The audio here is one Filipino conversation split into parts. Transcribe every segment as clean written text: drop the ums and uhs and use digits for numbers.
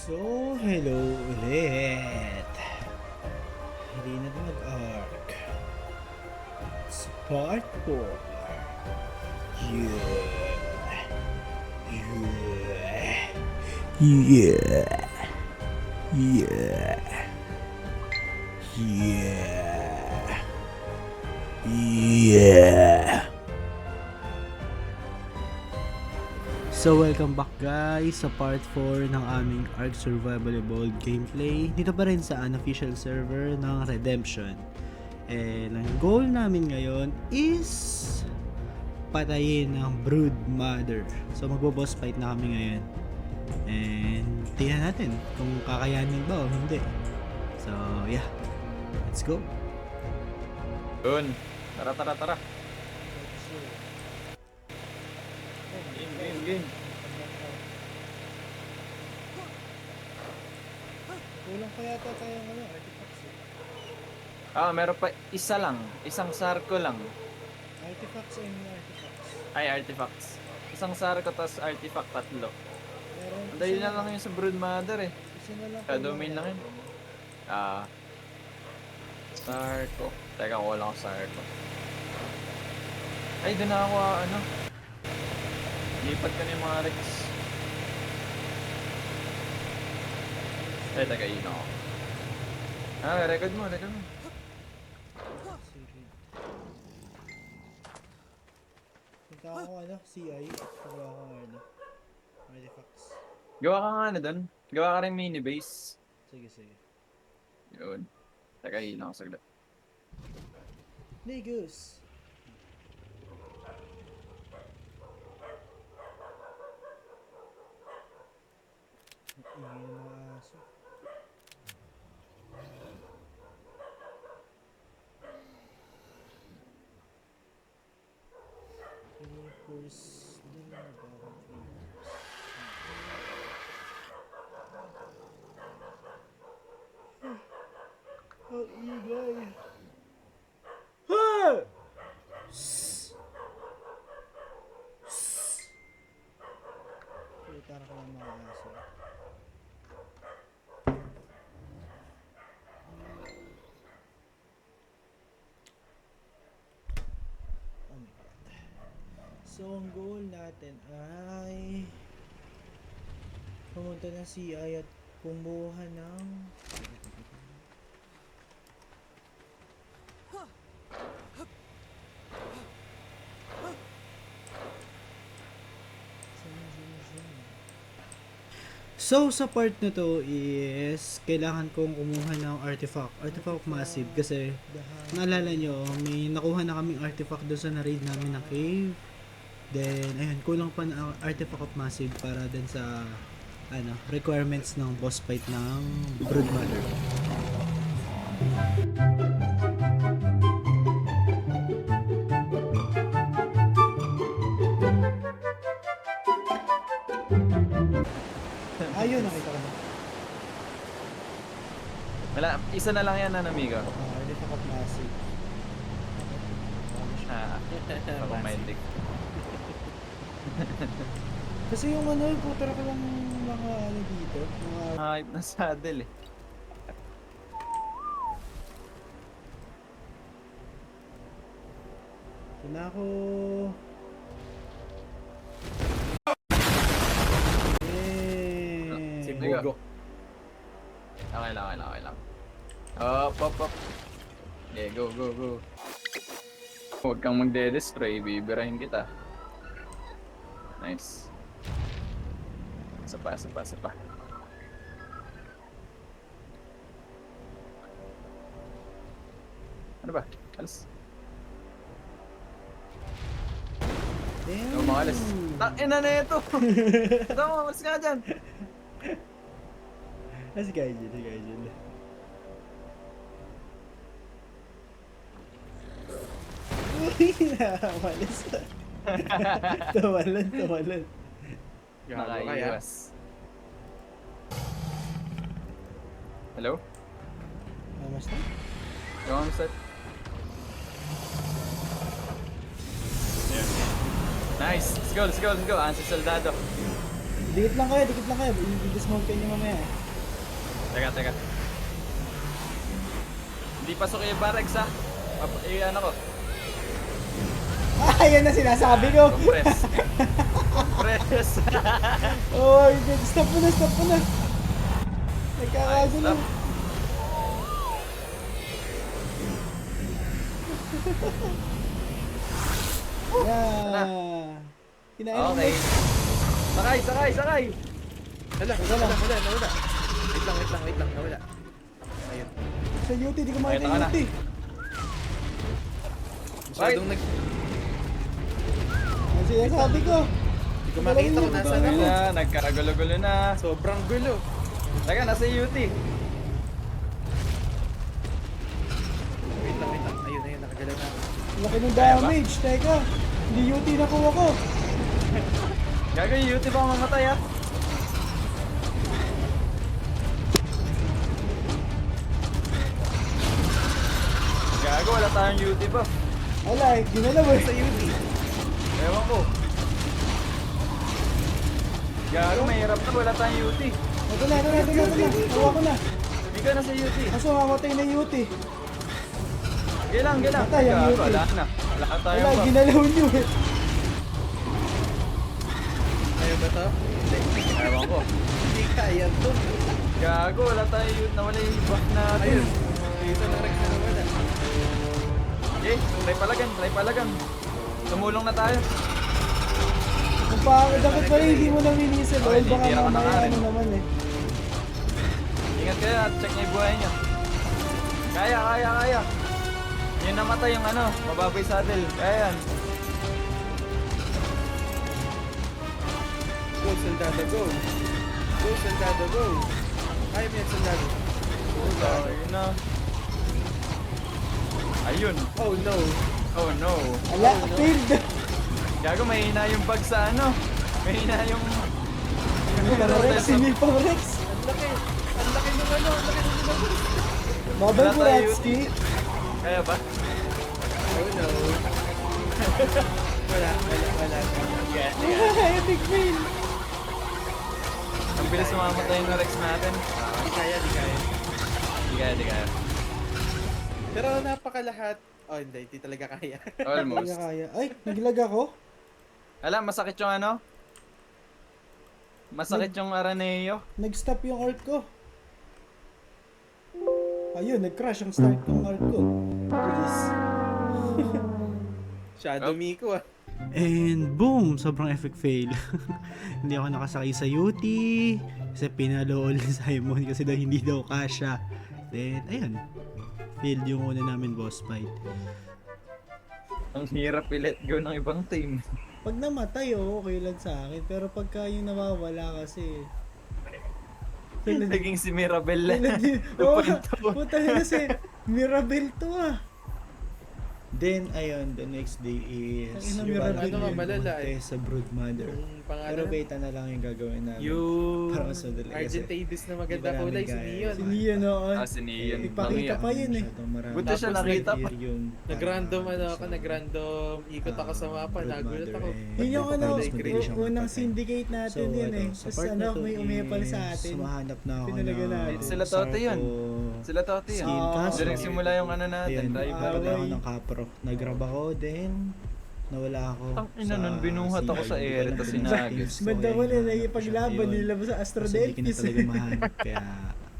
So, hello ulit. Hindi na din mag-arc. It's part 4. Yeah. Yeah. Yeah. Yeah. Yeah. Yeah. So welcome back guys sa part 4 ng aming Ark Survival Evolved gameplay dito pa rin sa unofficial server ng Redemption. And ang goal namin ngayon is patayin ang Brood Mother. So magbo-boss fight na kami ngayon. And tingnan natin kung kakayanin ba o hindi. So yeah, let's go. Yun. Tara, tara, tara. Game. Kulang pa yata tayong artifacts Meron pa isa lang. Isang sarko lang. Artifacts and artifacts. Ay, artifacts. Isang sarko tas artifact tatlo. Meron Dahil na lang yun sa Brood Mother eh. Isa na lang. Ka-domain lang yun. Sarko. Teka, wala ko sarko. Ay, doon na ako lipat ka na yung mga Rex. Ay, teka, yun ako. Record mo. Punta ako CI. Pagawa ko artifacts. Gawa ka nga doon. Gawa ka rin mini base. Sige. Yun. Teka, yun ako saglit. Negus! Ingay ng mga aso. Creepers. Doon na ba akong creepers? Ang ingay! Ha! Puta na ka ng mga aso. Oh my god. So, ang goal natin ay pumunta ng CI at kumuha ng So, sa part na to is kailangan kong kumuha ng artifact massive kasi naalala nyo, may nakuha na kaming artifact doon sa na-raid namin na cave. Then, ayun, kulang pa na artifact of massive para din sa requirements ng boss fight ng Brood Mother. Ayun, nakita ko na. Wala, isa na lang yan, amigo. Artifact of massive. Romantic. Kasi yung putra ko lang mga dito. Mga Hype na saddle eh. ito na ako. Sige, go. Okay lang. Up. Yeah, go. Huwag kang magde-destroy, bibirahin kita. Nice. Isa pa. Ano ba? Alas. Damn. Umalis. Ina na ito! Tama, malis ka dyan! Si Gaijin. Uy, nakamalis. Tumalon. Nakaiwas. Hello? Mas na? Go on set. Nice! Let's go! Answer soldado. Dikit lang kayo, dikit lang kayo. I-dismount kayo niyo mamaya. Teka. Hindi pasok yung barracks ha. Ano ko? Ah, yan na sinasabi ko. Compress. Compress. Oh, stop mo na. Ay, Nagkakagulo. stop. Yeah. Kinain mo. Okay. Sakay. Hala, nawala. Wait lang, nawala. Ayun. Sa UT, di ko makita Ayun, taka yung na. UT. Masyadong Ang sinasabi ko. Hindi ko makita kung nasaan Ayun ako. na, nagkakagulo-gulo na. Sobrang gulo. Teka, nasa UT. Wait lang. Ayun, nakagalaw na ako. Laki ng Kaya ba? damage. Teka, hindi UT na kuha ko. Gago yung UT ba mamatay ha? Gago, wala tayong UT ba? Wala eh, ginalaw eh. Sa UT. Ewan ko. Gago, mahirap na, wala tayong UT. Ito na. Nakuha ko na. Hindi ka na sa UT. Kaso mamatay na yung UT. Gilang. Matay ang Gago, UT. wala na. Wala Wala, tayong ba? ginalaw nyo eh. Ayaw ba to? Ewan ko. Hindi kaya to. Gago, wala tayong UT. Nawala yung buff natin. Ayun. Dito na rin na nawala. Okay, try palagan. Tumulong na tayo. Kung dapat pala hindi mo na minisil. Okay, Baka titira ka na mamaya nga rin. ano naman eh. Ingat kayo at check niyo yung buhay niyo. Kaya. Yung namatay yung mababay saddle. Kaya yan. Go, soldado, go. Go, soldado, go. Kaya mo yan, soldado. So, yun na. Ayun. Oh no. Oh no. Ala, failed. Gago, mahina yung bag sa Mahina yung... Rex, hindi pang Rex. Ang laki nung Babay Wala mo, tayo Ratski. Kaya ba? Oh no. Wala. Epic fail. Ang bilis mamamatay yung Rex natin. Di kaya. Di kaya. Pero napakalahat. Oh, hindi talaga kaya. Almost. Kaya. Ay, naglag ako. Alam, masakit yung Masakit yung Araneo. Nag-stop yung art ko. Ayun, nag-crash ang start ng art ko. Please. Shadow Oh. Miko ah. And boom! Sobrang epic fail. Hindi ako nakasakay sa UT. Kasi pinalo all ni Simon kasi daw hindi daw kasha. Then, ayun. Failed yung una namin boss fight. Ang hirap i-let go ng ibang team. Pag namatay, okay lang sa akin. Pero pagka yung nawawala kasi... Naging si Mirabel. Oo, 2.2. puta na kasi Mirabel to ah. Then, ayun, the next day is... Ang ina, Mirabel Mirabel yun, yung malala pumunta eh. sa Broodmother. Yung pangalan. Pero beta na lang yung gagawin namin. Yung Para mas madali kasi Argent Abyss na maganda di ba namin kulay, si kaya- Neon. Si Neon, oo. Si Neon. Ipakita pa yun eh. Buti siya Tapos nakita pa. Nag-random nag-random ikot ako sa mapa, nagulat ako. Yun yung unang syndicate syndicate natin yun eh. Tapos may umepal sa atin. Sumahanap na ako Pinalaga ng natin. Sila Tote yun. Sila Tote yan. Skin cast. Diyan nagsimula yung natin, Ayun, driver. nagkaroon ako ng kapro. Nag-grab ako, then nawala ako. Ang ina nun, binuhat ako sa ere, tas sinagis. Banda ko na nagipaglaban nila sa Astro Kasi hindi ko na Delphis. talaga mahanap, kaya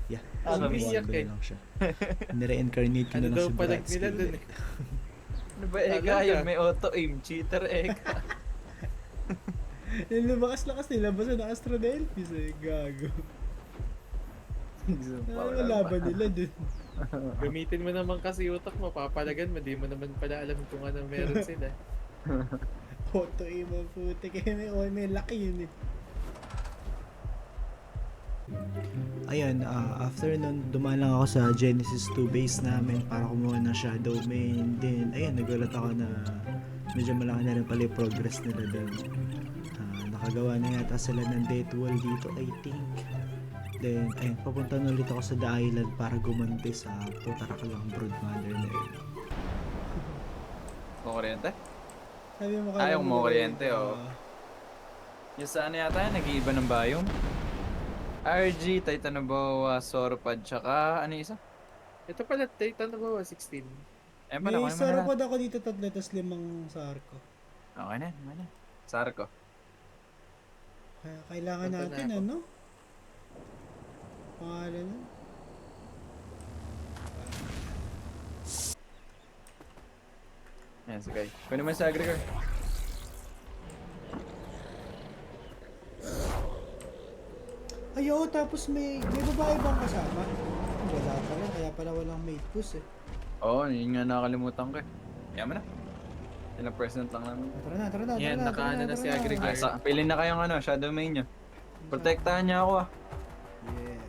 yeah. Ang Subukan biyak ko eh. na lang siya. Nire-incarnate ko na Ano lang daw si palag Bratsky nila dun ulit. eh. Ano ba Eka yun? May auto-aim. Cheater Eka. Yung lumakas-lakas nila basta ng Astro Delphis eh. Gago. Ano laban nila dun? Gamitin mo naman kasi utak mo, papalagan mo, di mo naman pala alam kung ano meron sila. Auto aim ang puti kaya may laki yun eh. Ayun, after nun, dumaan lang ako sa Genesis 2 base namin para kumuha ng Shadow Main. Then, ayun, nagulat ako na medyo malaki na rin pala yung progress nila doon. Nakagawa na yata sila ng death wall dito, I think. Then, ayun, papunta na ulit ako sa The Island para gumanti sa Putaraklang Broodmother na yun. Kukuryente? Sabi mo Ayaw mo kuryente, oh. Yung sa ano yata yun, nag-iiba ng biome. RG, Titanoboa, Sauropod, tsaka ano yung isa? Ito pala, Titan na ba? 16. Eh, May kunin mo na sauropod ako dito 3 tas 5 sa arko. Okay na, okay na. Sarko. Kaya kailangan Punta na natin ako. ano? Pangalan nun? Yan, sige. Kunin mo sa aggregate. Ay, oo, tapos may babae bang kasama? Wala pala, kaya pala walang mate puss eh. Oo, yun nga nakakalimutan ko eh. Yan mo na. Ilang percent lang namin. Tara na, tara na, Yan, tara na, nakaano na si Ay, Aggregate. pilin na kayong ano, shadow main nyo. Protektahan niya ako ah. Yeah.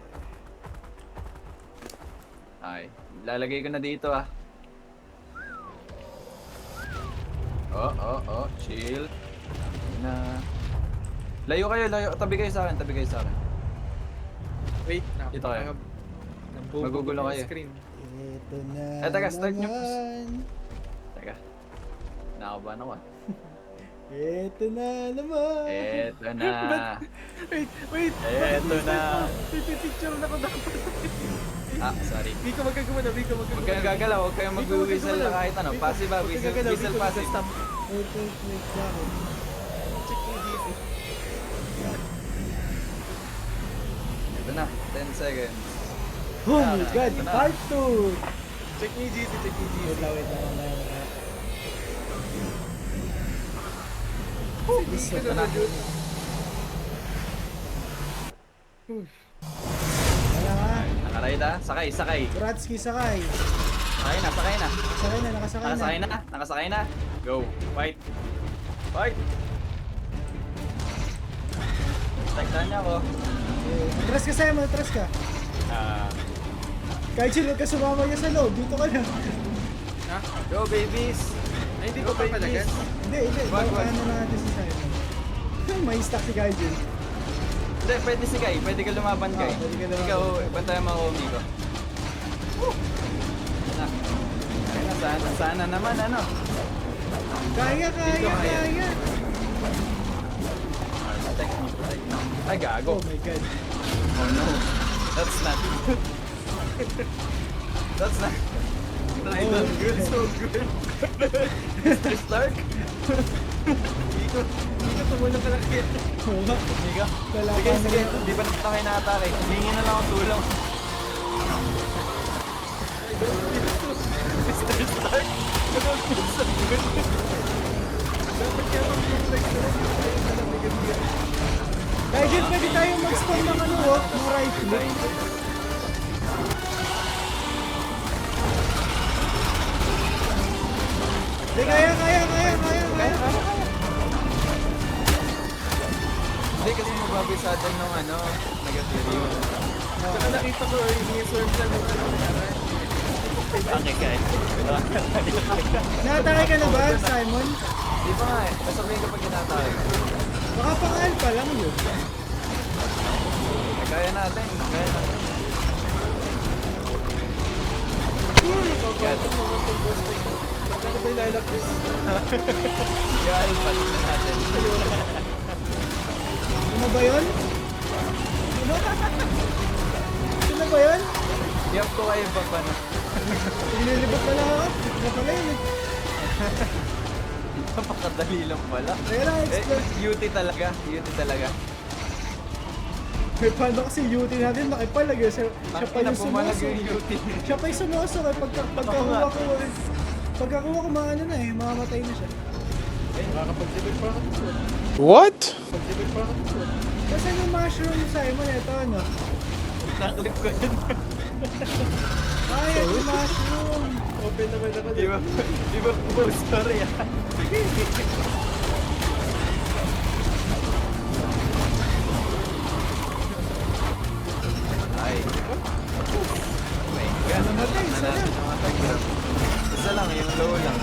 Ay, lalagay ko na dito ah. Chill. Na. Layo kayo, layo. Tabi kayo sa akin, tabi kayo sa akin. Wait na. Dito kayo. Nambubugo Magugulo yung kayo. screen. Ito na Eh, teka, start nyo. naman. Teka. Nakabahan ako ah. Ito na naman. Eto na. Wait! Eto na. Picture na ko dapat. Ah, sorry. Biko, magkaguma na. Biko, Huwag magkaguma kayong na. gagalaw, huwag kayong mag-whistle na kahit ano. Passive ba? Whistle passive. Wait, bakit? Check yung GC. Ito na, 10 seconds. Oh my god, ito na. part 2! Check yung GC, check yung GC. Wait lang, mamaya. Ito na. Wala nga. Nakaride ah. Sakay. Bratsky, sakay. Sakay na. Sakay na, nakasakay na. Nakasakay na. Go. Fight. Taktan niya ako. Atras ka, Simon, atras ka. Kahit sino ka sumama niya sa loob, dito ka na. Ha? Go babies. Ay, hindi ko pa palagan. Hindi, Wag. ano na natin si Simon. May stock si Gaijin. Hindi, pwede si Kai. Pwede ka lumaban Kai. pwede ka lumaban. Ikaw, bantayan mo ako, Miko. Na. Sana naman ano. Kaya. Protect me. Ay, gago. Oh my god. Oh no. That's not good. That's not good. So good. Mr. Stark? Miko tumulong ka lang kaya. Oo nga. Miko? Wala Sige, pa sige. naman. Di ba nakita kayo na-atake? Hingin na lang akong tulong. Mr. Stark? So good. Gaijin, pwede tayo mag-spawn ng ano, ng rifle. Hindi, kaya. Hindi kasi mababay sa atin ng ano, negative. Saka nakita ko yung sword lang ng Okay, guys. Nakatake ka na ba, Simon? Di ba nga eh, sasabihin kapag ginatake. Baka pang alpha lang yun. Kaya natin. Ano ba ilalak this? Kaya palit na natin. Ano ba yun? Ano ba yun? Gap ko kayo pa paano. Inilibot na lang ako. Ano pala yun eh. Napakadali lang pala. Kaya lang, Eh, explode. UT talaga. May paano kasi UT natin nakipalag eh. Siya pa Tangina, yung pumalag sumuso. yung UT. Siya pa yung sumuso eh. Pagkakuha ko eh. Pagkakuha ko maano na eh. Mamamatay na siya. Makakapag-debate pa ako ng sword. What? Pag-debate pa ako ng sword. Kasi yung mushroom Simon, ito ano. Naklip ko yun. Ay, yung mushroom. Open naman ako. Di ba? Oh, sorry ah. Ay. Oh my God. Namatay, isa lang. Namatay. Isa lang, yung low lang.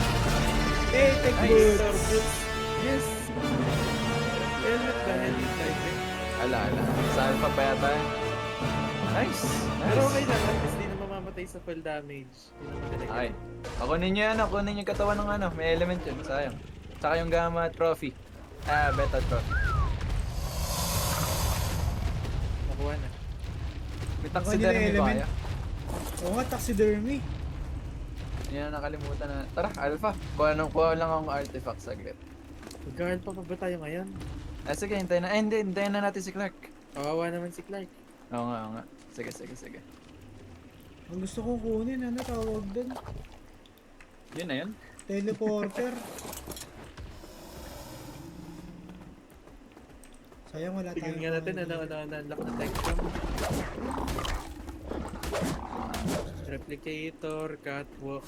Eh, take Nice. boots. Yes! Helmet na, helmet na. Ala. Sa alpha pa yata yun. Nice. Pero okay lang, at least di na mamamatay sa full damage. Di na madalaga. Ay. Kunin nyo yan, kunin yung katawan ng ano. May element yun, sayang. Saka yung gamma trophy. Beta trophy. nakuha na. May Ang taxidermy kanila ba element. kaya? Oo nga, taxidermy. Yan ang nakalimutan na. Tara, Alpha. Kuha lang akong artifact saglit. Mag-guard pa ba tayo ngayon? Sige, hintayin na. Hindi, hintayin na natin si Clark. Kawawa naman si Clark. Oo nga, oo nga. Sige, sige, sige. Ang gusto kong kunin, ano tawag doon? Yun na yun. Teleporter. Sayang wala Tingnan tayong nga natin, unlock na tech bomb. Replicator, catwalk,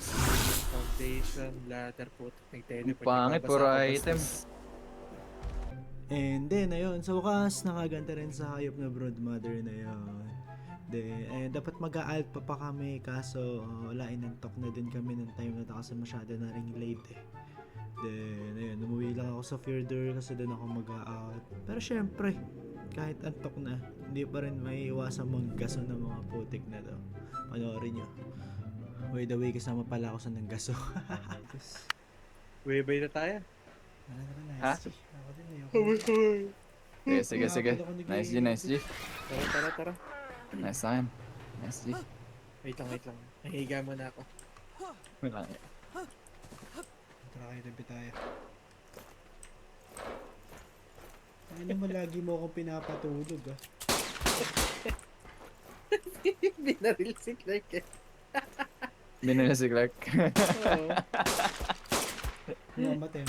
foundation, ladder, puto. Nag-teleport. Pangit, Nagbabasa puro ako, item. bastos. And then, ayun, sa wakas, nakaganda rin sa hayop na broodmother na yun. Then, dapat mag-a-alt pa kami, kaso wala, inantok na din kami ng time na to kasi masyado na ring late eh. Then, ayun, umuwi lang ako sa Fjordur kasi doon ako mag-a-out. Pero syempre, kahit antok na, hindi pa rin may iwasang manggaso ng mga putik na to. Panoorin nyo. By the way, kasama pala ako sa nanggaso. Way na tayo. Wala na ba, Ha? nice. Ako din, ayoko. Sige, sige, sige. Nice G, nice G. Tara. Nice time. Nice G. Wait lang. Nahihiga muna ako. Wala. Tara kayo, tabi tayo. Ano mo lagi mo akong pinapatulog ah. Binaril si Clark eh. Binili si Clark. Oo. Mamatay.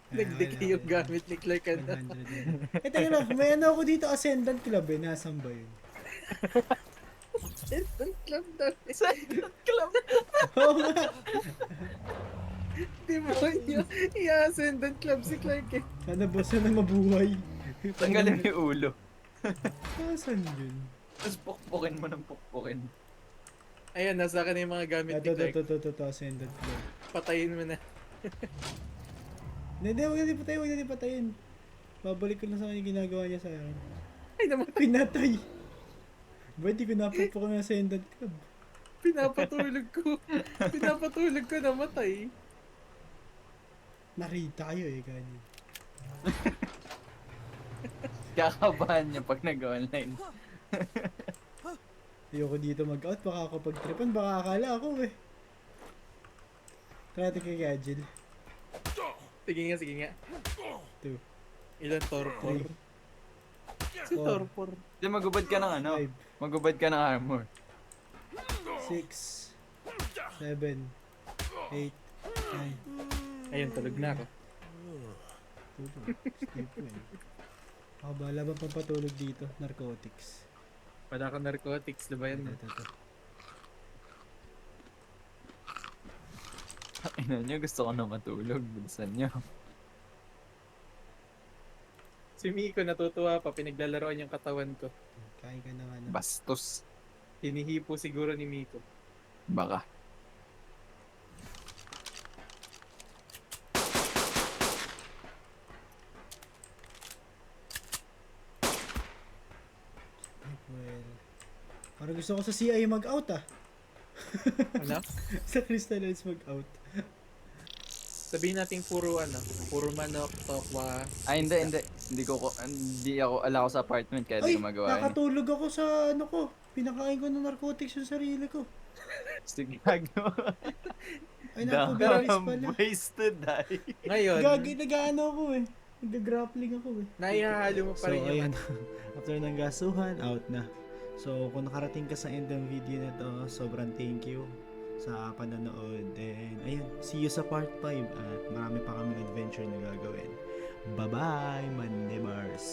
Nagdiki yung gamit ni Clark. 100. Eh, teka lang, may ano ako dito, Ascendant Club eh. Nasaan ba yun? Instant club daw. Club. Oo nga. Di mo yun. I-ascendant club si Clark eh. Sana mabuhay. Tanggalin mo yung ulo. Nasaan yun? Tapos pukpukin mo ng pukpukin. Ayan, nasa akin na yung mga gamit ni Clark. Ito, Ascendant Club. Patayin mo na. Hindi, huwag natin patayin. Babalik ko lang sa kanya yung ginagawa niya sa akin. Ay naman, Pinatay! Ba, di ko napupok ng Ascendant Club. pinapatulog ko, namatay. Nakita kayo eh, ganyan. Kakabahan niya pag nag-online. Ayoko dito mag-out, baka ako pag-tripan, baka akala ako eh. Tara natin kay Gagil. Sige nga. 2, Ilan torpor? 3, Si torpor. Di magubad ka ng ano? 5, Magubad ka ng armor. 6, 7, 8, 9. Ayun, tulog na ako. Tulog. Skip ko eh. Ako bahala ba pampatulog dito? Narcotics. Wala ka narcotics, diba yan? Ito. Ina niyo, gusto ko na matulog. Bilisan niyo. Si Miko natutuwa pa, pinaglalaroan yung katawan ko. Kain ka ng ano. Bastos. Hinihipo siguro ni Miko. Baka. Well, parang gusto ko sa CI mag-out ah. Ano? Sa Crystallites mag-out. Sabihin natin puro manok, tokwa. Ay, hindi. Hindi ako, ala ko sa apartment kaya Ay, di ko magawa yun. nakatulog ako sa ano ko. Pinakain ko ng narcotics yung sarili ko. Sige, gago. Ay, naku-bearis pala. ways to die. Ngayon, Nag-ano ako eh. Nag-grappling ako eh. naihahalo mo pa So, rin yung ayan. After ng gasuhan, out na. So, kung nakarating ka sa end ng video na to, sobrang thank you sa panonood. And, ayun, see you sa part 5 at marami pa kaming adventure na gagawin. Bye-bye, Mandebars!